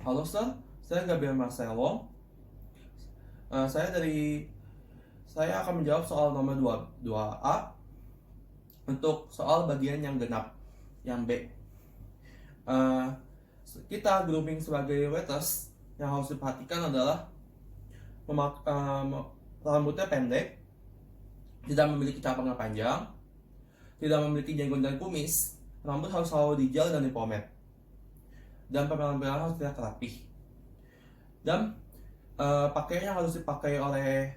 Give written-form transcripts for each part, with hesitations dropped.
Halo Sir, saya Gabriel Marcelo. Saya akan menjawab soal nomor 2A untuk soal bagian yang genap, yang B. Kita grooming sebagai waiters, yang harus diperhatikan adalah rambutnya pendek, tidak memiliki cabang yang panjang, tidak memiliki jenggot dan kumis, rambut harus selalu digel dan dipomade, dan penampilan harus terlihat rapi. Dan pakaian yang harus dipakai oleh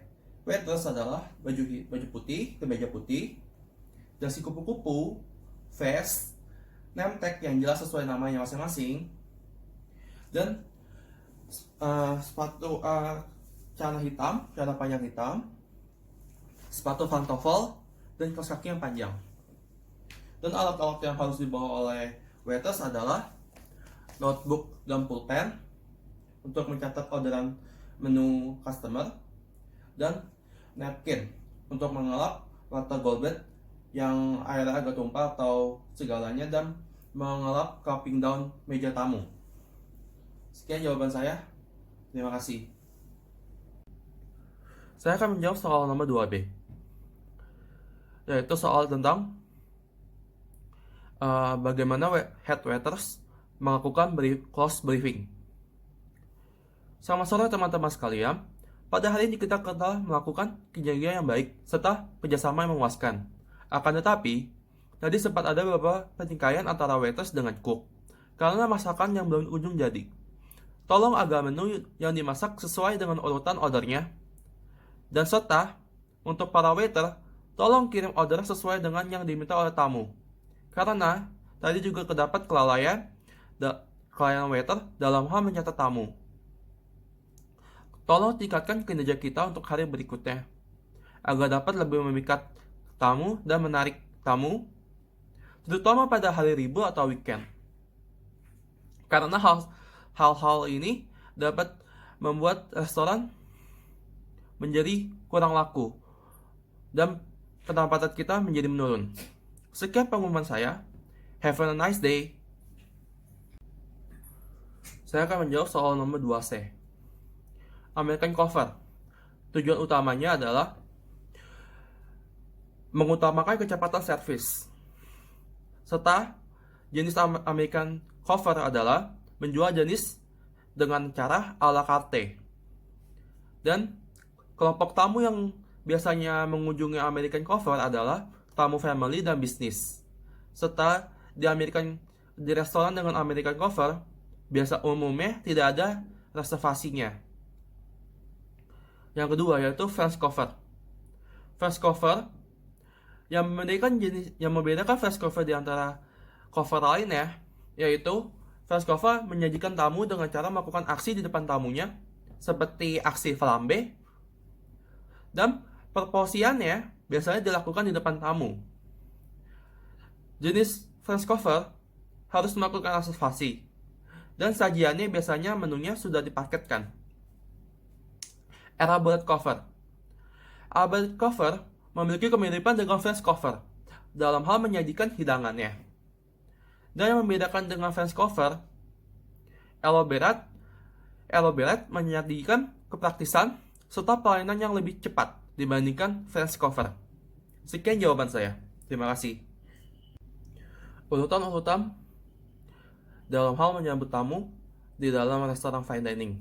waiters adalah baju putih, kemeja putih, dasi kupu-kupu, vest, name tag yang jelas sesuai namanya masing-masing, dan sepatu celana panjang hitam, sepatu pantofel, dan kaos kaki yang panjang. Dan alat-alat yang harus dibawa oleh waiters adalah notebook dan pulpen untuk mencatat orderan menu customer, dan napkin untuk mengelap water goblet yang airnya agak tumpah atau segalanya, dan mengelap cupping down meja tamu. Sekian jawaban saya. Terima kasih. Saya akan menjawab soal nomor 2B, yaitu soal tentang bagaimana head waiters melakukan close briefing. Selamat sore teman-teman sekalian. Pada hari ini kita telah melakukan kinerja yang baik serta kerjasama yang memuaskan. Akan tetapi, tadi sempat ada beberapa pertikaian antara waiters dengan cook karena masakan yang belum ujung jadi. Tolong agar menu yang dimasak sesuai dengan urutan ordernya. Dan serta, untuk para waiter, tolong kirim order sesuai dengan yang diminta oleh tamu. Karena tadi juga terdapat kelalaian waiter dalam hal mencatat tamu. Tolong tingkatkan kinerja kita untuk hari berikutnya, agar dapat lebih memikat tamu dan menarik tamu, terutama pada hari libur atau weekend. Karena hal-hal ini dapat membuat restoran menjadi kurang laku dan pendapatan kita menjadi menurun. Sekian pengumuman saya. Have a nice day. Saya akan menjawab soal nomor 2C. American Cover. Tujuan utamanya adalah mengutamakan kecepatan servis. Serta jenis American Cover adalah menjual jenis dengan cara a la carte. Dan kelompok tamu yang biasanya mengunjungi American Cover adalah tamu family dan bisnis. Serta di restoran dengan American Cover biasa umumnya tidak ada reservasinya. Yang kedua yaitu French Cover. French Cover yang membedakan French Cover di antara cover lainnya, yaitu French Cover menyajikan tamu dengan cara melakukan aksi di depan tamunya, seperti aksi flambe, dan perporsiannya biasanya dilakukan di depan tamu. Jenis French Cover harus melakukan reservasi, dan sajiannya biasanya menunya sudah dipaketkan. Elaborate Cover. Elaborate Cover memiliki kemiripan dengan French Cover dalam hal menyajikan hidangannya. Dan yang membedakan dengan French Cover, Elaborate menyajikan kepraktisan serta pelayanan yang lebih cepat dibandingkan French Cover. Sekian jawaban saya. Terima kasih. Urutan-urutan dalam hal menyambut tamu di dalam restoran fine dining.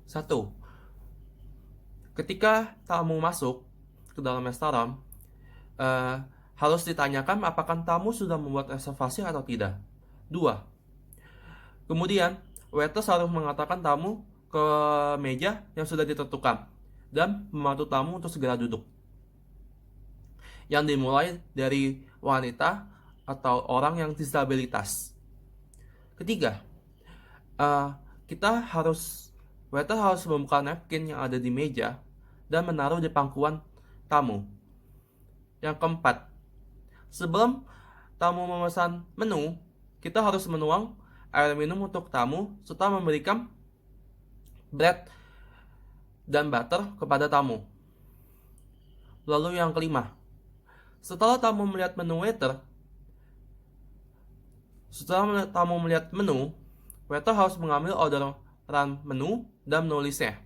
1. Ketika tamu masuk ke dalam restoran, harus ditanyakan apakah tamu sudah membuat reservasi atau tidak. 2. Kemudian, waiters harus mengatakan tamu ke meja yang sudah ditentukan dan membantu tamu untuk segera duduk. Yang dimulai dari wanita atau orang yang disabilitas. Ketiga, waiter harus membuka napkin yang ada di meja dan menaruh di pangkuan tamu. Yang keempat, sebelum tamu memesan menu, kita harus menuang air minum untuk tamu serta memberikan bread dan butter kepada tamu. Lalu yang kelima, setelah tamu melihat menu, waiter harus mengambil orderan menu dan menulisnya,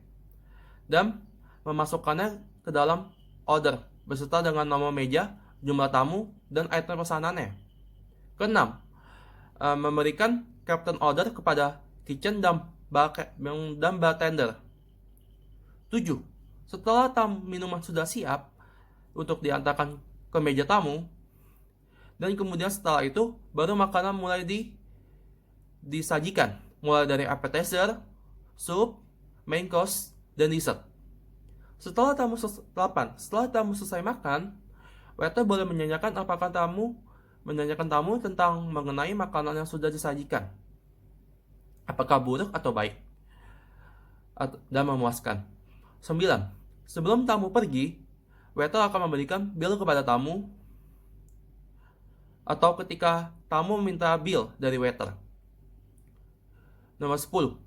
dan memasukkannya ke dalam order beserta dengan nomor meja, jumlah tamu, dan item pesanannya. Keenam, memberikan captain order kepada kitchen dan bartender. 7. Setelah minuman sudah siap untuk diantarkan ke meja tamu, dan kemudian setelah itu baru makanan mulai disajikan, mulai dari appetizer, sup, main course, dan dessert. Setelah tamu selesai makan, waiter boleh menanyakan tamu tentang mengenai makanan yang sudah disajikan, apakah buruk atau baik, dan memuaskan. 9. Sebelum tamu pergi, waiter akan memberikan bill kepada tamu atau ketika tamu meminta bill dari waiter. Nomor 10.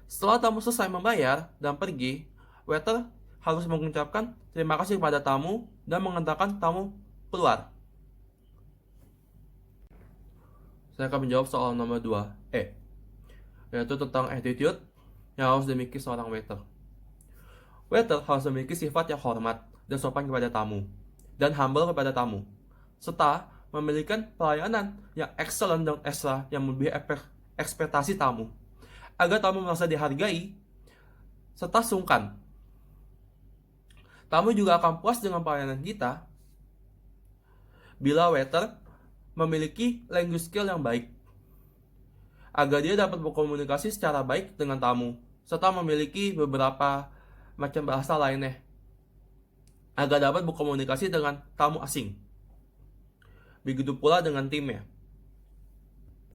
Setelah tamu selesai membayar dan pergi, waiter harus mengucapkan terima kasih kepada tamu dan mengantarkan tamu keluar. Saya akan menjawab soal nomor 2E, yaitu tentang attitude yang harus dimiliki seorang waiter. Waiter harus memiliki sifat yang hormat dan sopan kepada tamu, dan humble kepada tamu, serta memberikan pelayanan yang excellent dan ekstra yang melebihi ekspektasi tamu, agar tamu merasa dihargai serta sungkan. Tamu juga akan puas dengan pelayanan kita bila waiter memiliki language skill yang baik, agar dia dapat berkomunikasi secara baik dengan tamu, serta memiliki beberapa macam bahasa lainnya, agar dapat berkomunikasi dengan tamu asing. Begitu pula dengan timnya.